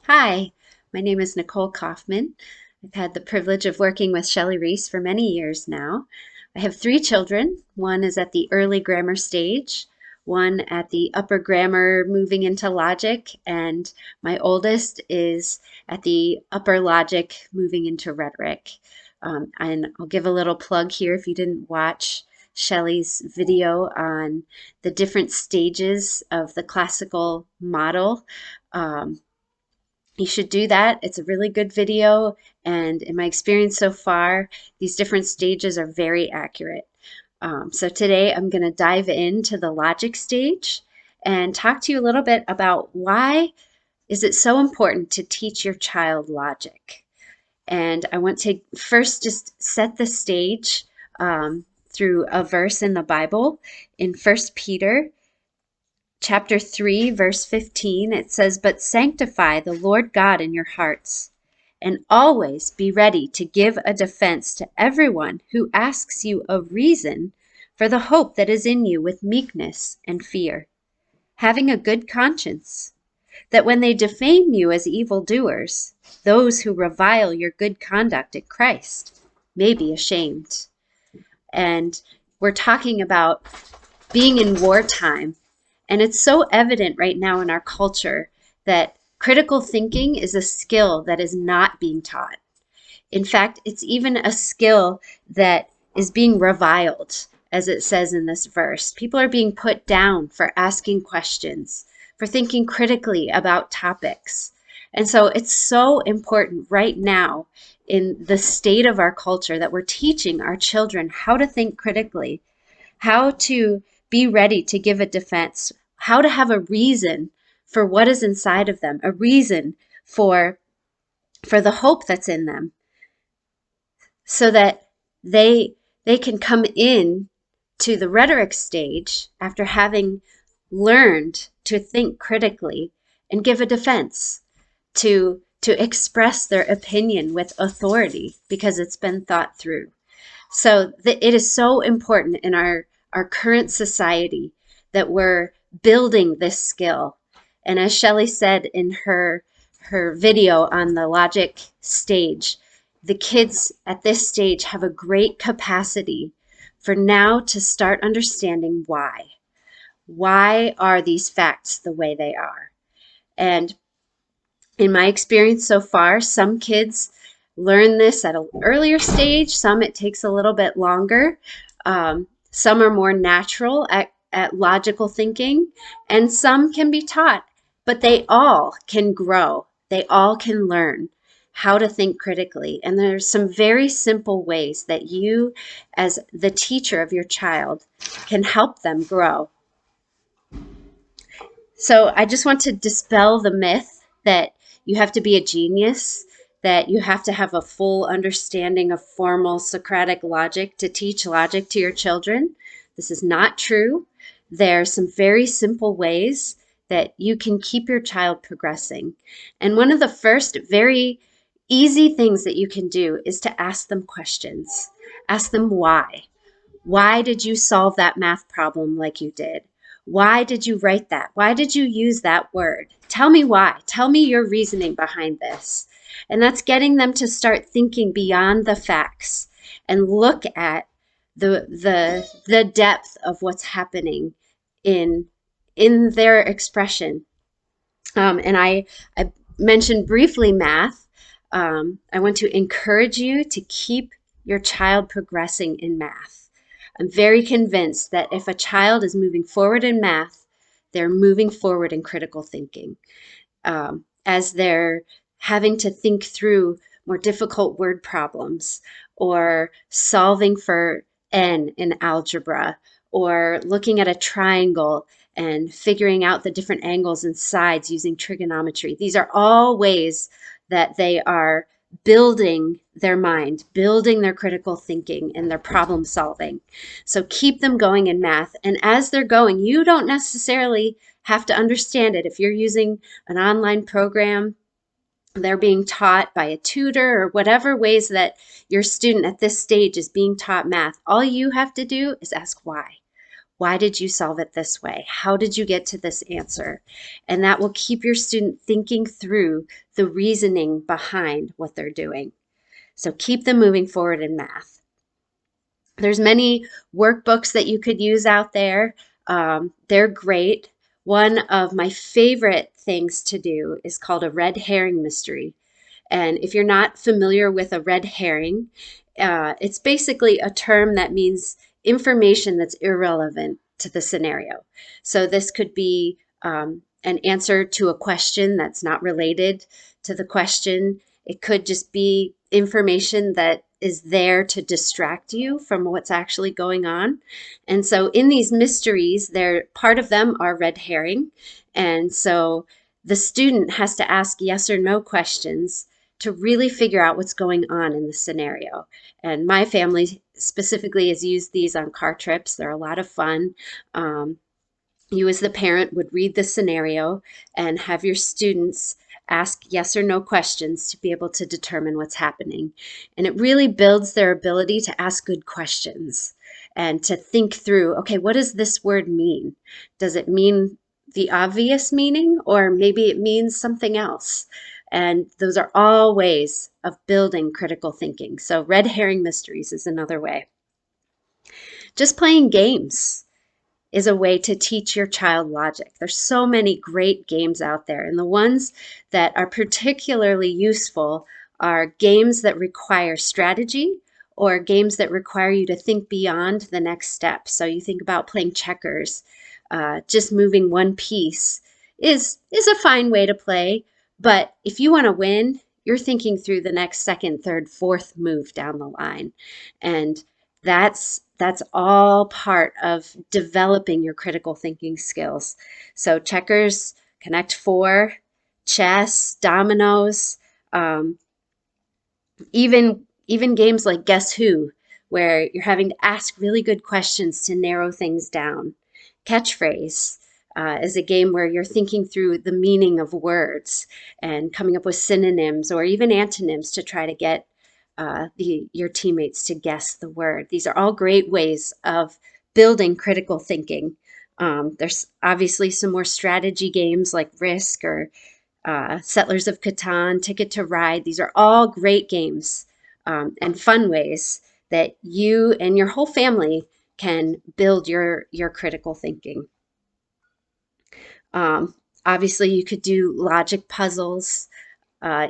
Hi, my name is Nicole Kaufman. I've had the privilege of working with Shelley Reese for many years now. I have three children. One is at the early grammar stage, one at the upper grammar moving into logic, and my oldest is at the upper logic moving into rhetoric. And I'll give a little plug here if you didn't watch Shelley's video on the different stages of the classical model. Um, you should do that. It's a really good video. And in my experience so far, these different stages are very accurate. So today I'm going to dive into the logic stage and talk to you a little bit about why is it so important to teach your child logic. And I want to first just set the stage through a verse in the Bible in First Peter chapter 3, verse 15, it says, "But sanctify the Lord God in your hearts, and always be ready to give a defense to everyone who asks you a reason for the hope that is in you with meekness and fear, having a good conscience, that when they defame you as evildoers, those who revile your good conduct in Christ may be ashamed." And we're talking about being in wartime. And it's so evident right now in our culture that critical thinking is a skill that is not being taught. In fact, it's even a skill that is being reviled, as it says in this verse. People are being put down for asking questions, for thinking critically about topics. And so it's so important right now in the state of our culture that we're teaching our children how to think critically, how to be ready to give a defense, how to have a reason for what is inside of them, a reason for the hope that's in them, so that they can come in to the rhetoric stage after having learned to think critically and give a defense, to express their opinion with authority because it's been thought through. So it is so important in our current society that we're building this skill. And as Shelley said in her video on the logic stage, the kids at this stage have a great capacity for now to start understanding why. Why are these facts the way they are? And in my experience so far, some kids learn this at an earlier stage, some it takes a little bit longer. Some are more natural at logical thinking, and some can be taught, but they all can grow. They all can learn how to think critically. And there's some very simple ways that you, as the teacher of your child, can help them grow. So I just want to dispel the myth that you have to be a genius, that you have to have a full understanding of formal Socratic logic to teach logic to your children. This is not true. There are some very simple ways that you can keep your child progressing. And one of the first very easy things that you can do is to ask them questions. Ask them why. Why did you solve that math problem like you did? Why did you write that? Why did you use that word? Tell me why. Tell me your reasoning behind this. And that's getting them to start thinking beyond the facts and look at the depth of what's happening in their expression. And I mentioned briefly math. I want to encourage you to keep your child progressing in math. I'm very convinced that if a child is moving forward in math, they're moving forward in critical thinking. As they're having to think through more difficult word problems, or solving for n in algebra, or looking at a triangle and figuring out the different angles and sides using trigonometry. These are all ways that they are building their mind, building their critical thinking and their problem solving. So keep them going in math. And as they're going, you don't necessarily have to understand it. If you're using an online program, they're being taught by a tutor or whatever ways that your student at this stage is being taught math. All you have to do is ask why. Why did you solve it this way? How did you get to this answer? And that will keep your student thinking through the reasoning behind what they're doing. So keep them moving forward in math. There's many workbooks that you could use out there. They're great. One of my favorite things to do is called a red herring mystery. And if you're not familiar with a red herring, it's basically a term that means information that's irrelevant to the scenario. So this could be an answer to a question that's not related to the question. It could just be information that is there to distract you from what's actually going on. And so in these mysteries, part of them are red herring. And so the student has to ask yes or no questions to really figure out what's going on in the scenario. And my family specifically has used these on car trips. They're a lot of fun. You as the parent would read the scenario and have your students ask yes or no questions to be able to determine what's happening. And it really builds their ability to ask good questions and to think through, okay, what does this word mean? Does it mean the obvious meaning, or maybe it means something else? And those are all ways of building critical thinking. So red herring mysteries is another way. Just playing games is a way to teach your child logic. There's so many great games out there, and the ones that are particularly useful are games that require strategy or games that require you to think beyond the next step. So you think about playing checkers. Just moving one piece is a fine way to play, but if you want to win, you're thinking through the next second, third, fourth move down the line. And that's all part of developing your critical thinking skills. So checkers, Connect Four, chess, dominoes, um, even games like Guess Who, where you're having to ask really good questions to narrow things down. Catchphrase is a game where you're thinking through the meaning of words and coming up with synonyms or even antonyms to try to get your teammates to guess the word. These are all great ways of building critical thinking. There's obviously some more strategy games like Risk or Settlers of Catan, Ticket to Ride. These are all great games and fun ways that you and your whole family can build your critical thinking. Obviously, you could do logic puzzles,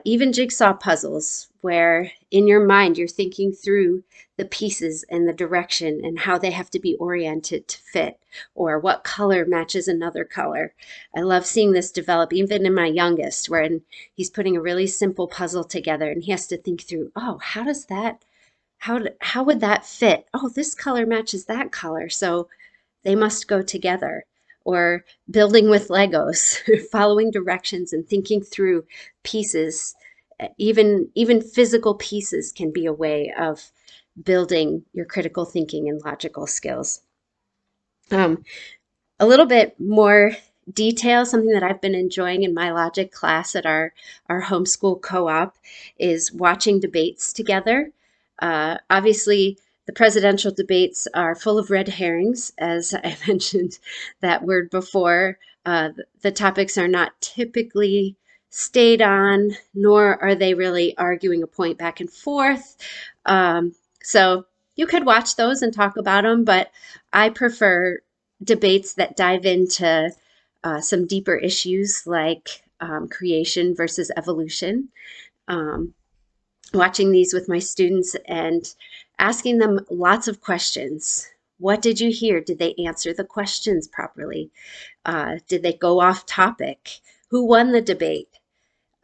even jigsaw puzzles, where in your mind you're thinking through the pieces and the direction and how they have to be oriented to fit, or what color matches another color. I love seeing this develop even in my youngest, where he's putting a really simple puzzle together and he has to think through, oh, how would that fit? Oh, this color matches that color, so they must go together. Or building with Legos, following directions and thinking through pieces. Even physical pieces can be a way of building your critical thinking and logical skills. A little bit more detail, something that I've been enjoying in my logic class at our homeschool co-op is watching debates together. Obviously, the presidential debates are full of red herrings, as I mentioned that word before. The topics are not typically stayed on, nor are they really arguing a point back and forth. So you could watch those and talk about them, but I prefer debates that dive into some deeper issues like creation versus evolution. Watching these with my students and asking them lots of questions. What did you hear? Did they answer the questions properly? Did they go off topic? Who won the debate?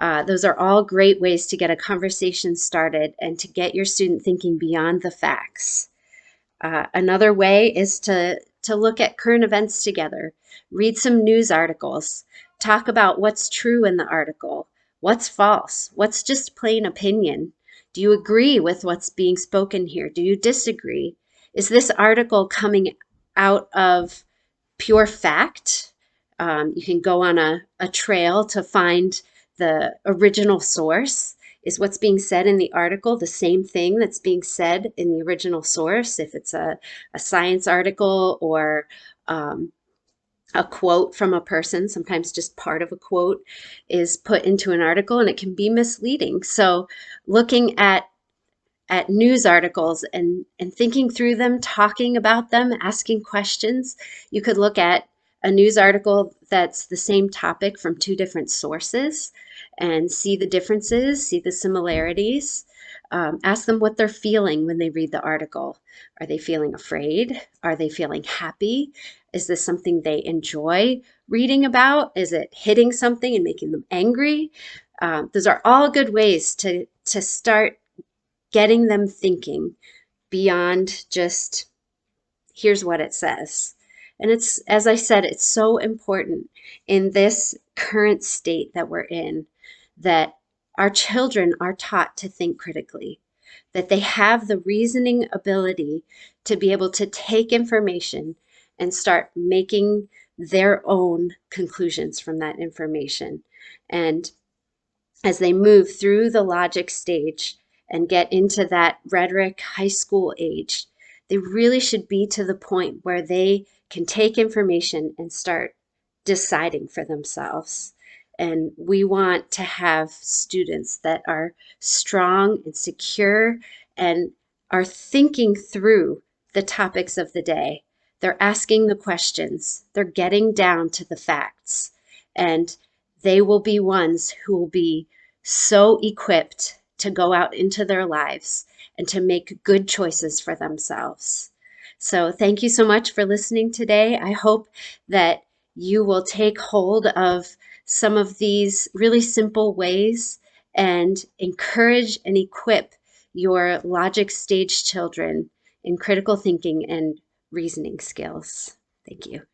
Those are all great ways to get a conversation started and to get your student thinking beyond the facts. Another way is to look at current events together, read some news articles, talk about what's true in the article, what's false, what's just plain opinion. Do you agree with what's being spoken here? Do you disagree? Is this article coming out of pure fact? You can go on a trail to find the original source. Is what's being said in the article the same thing that's being said in the original source? If it's a science article or um, a quote from a person. Sometimes just part of a quote is put into an article and it can be misleading. So looking at news articles and thinking through them, talking about them, asking questions. You could look at a news article that's the same topic from two different sources and see the differences, see the similarities. Ask them what they're feeling when they read the article. Are they feeling afraid? Are they feeling happy? Is this something they enjoy reading about? Is it hitting something and making them angry? Those are all good ways to start getting them thinking beyond just here's what it says. And it's, as I said, it's so important in this current state that we're in that our children are taught to think critically, that they have the reasoning ability to be able to take information and start making their own conclusions from that information. And as they move through the logic stage and get into that rhetoric high school age, they really should be to the point where they can take information and start deciding for themselves. And we want to have students that are strong and secure and are thinking through the topics of the day. They're asking the questions, they're getting down to the facts, and they will be ones who will be so equipped to go out into their lives and to make good choices for themselves. So, thank you so much for listening today. I hope that you will take hold of some of these really simple ways and encourage and equip your logic stage children in critical thinking and reasoning skills. Thank you.